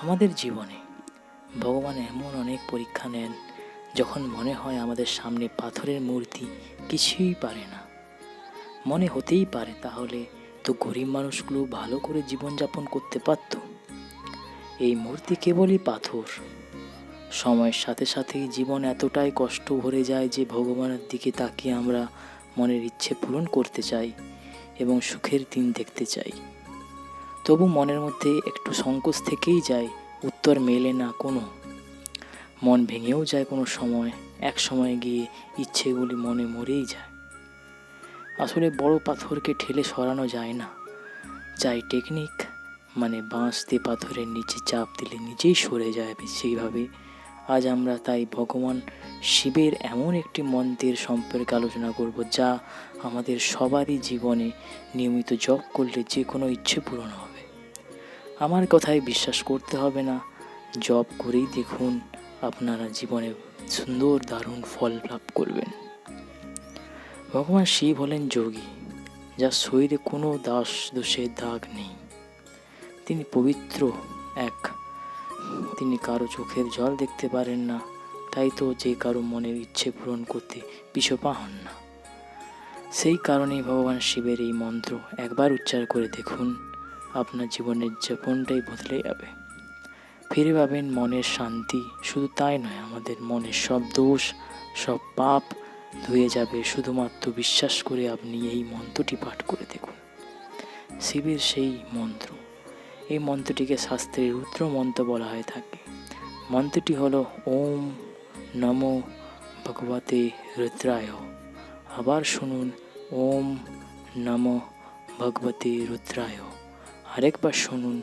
আমাদের জীবনে ভগবান এমন অনেক পরীক্ষা নেন, যখন মনে হয় আমাদের সামনে পাথরের মূর্তি কিছুই পারে না। মনে হতেই পারে তাহলে তো গরিব মানুষগুলো ভালো করে জীবনযাপন করতে পারত। এই মূর্তি কেবলই পাথর। সময়ের সাথে সাথেই জীবন এতটাই কষ্ট ভরে যায় যে ভগবানের দিকে তাকিয়ে আমরা মনের ইচ্ছে পূরণ করতে চাই এবং সুখের দিন দেখতে চাই। তবু মনের মধ্যে একটু সংকোচ থেকেই যায়, উত্তর মেলে না কোনো। মন ভেঙেও যায় কোনো সময়, এক সময় গিয়ে ইচ্ছেগুলি মনে মরেই যায়। আসলে বড় পাথরকে ঠেলে সরানো যায় না, চাই টেকনিক, মানে বাঁশ দিয়ে পাথরের নিচে চাপ দিলে নিজেই সরে যায়। সেইভাবে আজ আমরা তাই ভগবান শিবের এমন একটি মন্ত্রের সম্পর্কে আলোচনা করব, যা আমাদের সবারই জীবনে নিয়মিত জপ করলে যে কোনো ইচ্ছে পূরণ হবে। আমার কথায় বিশ্বাস করতে হবে না, জপ করেই দেখুন আপনারা জীবনে সুন্দর দারুণ ফল লাভ করবেন। ভগবান শিব হলেন যোগী, যার শরীরে কোনো দোষের দাগ নেই। তিনি পবিত্র এক। তিনি কারো চোখের জল দেখতে পারেন না, তাই তো যে কারো মনের ইচ্ছে পূরণ করতে পিছপা হন না। সেই কারণেই ভগবান শিবের এই মন্ত্র একবার উচ্চার করে দেখুন, আপনার জীবনের জীবনটাই বদলে যাবে। ফিরে পাবেন মনের শান্তি। শুধু তাই নয়, আমাদের মনের সব দোষ, সব পাপ ধুয়ে যাবে শুধুমাত্র বিশ্বাস করে আপনি এই মন্ত্রটি পাঠ করে দেখুন। শিবের সেই মন্ত্র, এই মন্ত্রটিকে শাস্ত্রে রুদ্র মন্ত্র বলা হয়ে থাকে। মন্ত্রটি হলো ওম নমো ভগবতে রুদ্রায়। আবার শুনুন, ওম নমো ভগবতে রুদ্রায়। আরেকবার শুনুন,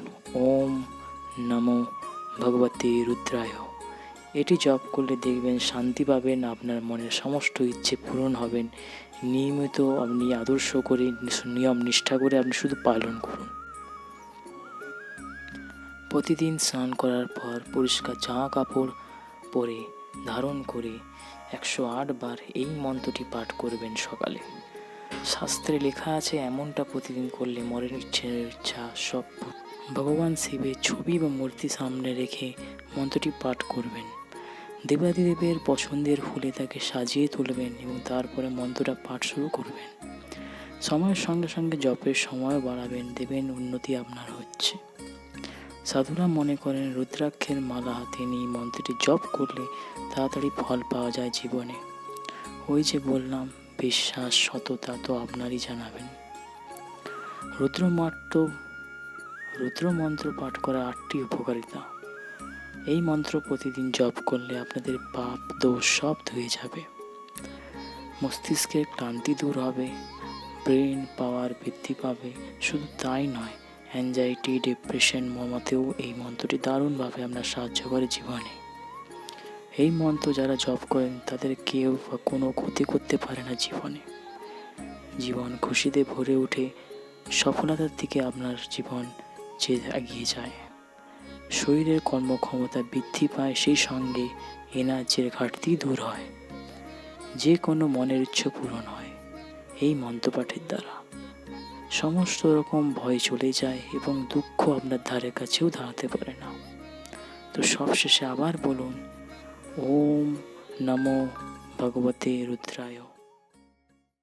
ওম নমো ভগবতে রুদ্রায়। এটি জপ করলে দেখবেন শান্তি পাবেন, আপনার মনের সমস্ত ইচ্ছে পূরণ হবেন। নিয়মিত আপনি আদর্শ করে, নিয়ম নিষ্ঠা করে আপনি শুধু পালন করুন। প্রতিদিন স্নান করার পর পরিষ্কার জামা কাপড় পরে ধারণ করে 108 বার এই মন্ত্রটি পাঠ করবেন সকালে। শাস্ত্রে লেখা আছে এমনটা প্রতিদিন করলে মনের ইচ্ছা সব। ভগবান শিবের ছবি বা মূর্তি সামনে রেখে মন্ত্রটি পাঠ করবেন। দেবাদিদেবের পছন্দের ফুলে তাকে সাজিয়ে তুলবেন এবং তারপরে মন্ত্রটা পাঠ শুরু করবেন। সময়ের সঙ্গে সঙ্গে জপের সময় বাড়াবেন, দেবেন উন্নতি আপনার হচ্ছে। সাধুরা মনে করেন রুদ্রাক্ষের মালা হাতে নিয়ে মন্ত্রটি জপ করলে তাড়াতাড়ি ফল পাওয়া যায় জীবনে। ওই যে বললাম, বিশ্বাস সততা তো আপনারই জানাবেন। রুদ্র মন্ত্র পাঠ করা 8টি উপকারিতা। এই মন্ত্র প্রতিদিন জপ করলে আপনাদের পাপ দোষ সব ধুয়ে যাবে। মস্তিষ্কের ক্লান্তি দূর হবে, ব্রেন পাওয়ার বৃদ্ধি পাবে। শুধু তাই নয়, অ্যাংজাইটি, ডিপ্রেশন কমাতেও এই মন্ত্রটি দারুণভাবে আপনার সাহায্য করে জীবনে। এই মন্ত্র যারা জপ করেন তাদের কেউ বা কোনো ক্ষতি করতে পারে না জীবনে। জীবন খুশিতে ভরে ওঠে, সফলতার দিকে আপনার জীবন যে এগিয়ে যায়। শরীরের কর্মক্ষমতা বৃদ্ধি পায়, সেই সঙ্গে এনার্জির ঘাটতি দূর হয়। যে কোনো মনের ইচ্ছে পূরণ হয় এই মন্ত্রপাঠের দ্বারা। সমস্ত রকম ভয় চলে যায় এবং দুঃখ আপনার ধারে কাছেও দাঁড়াতে পারে না। তো সবশেষে আবার বলুন, ওম নমো ভগবতে রুদ্রায়।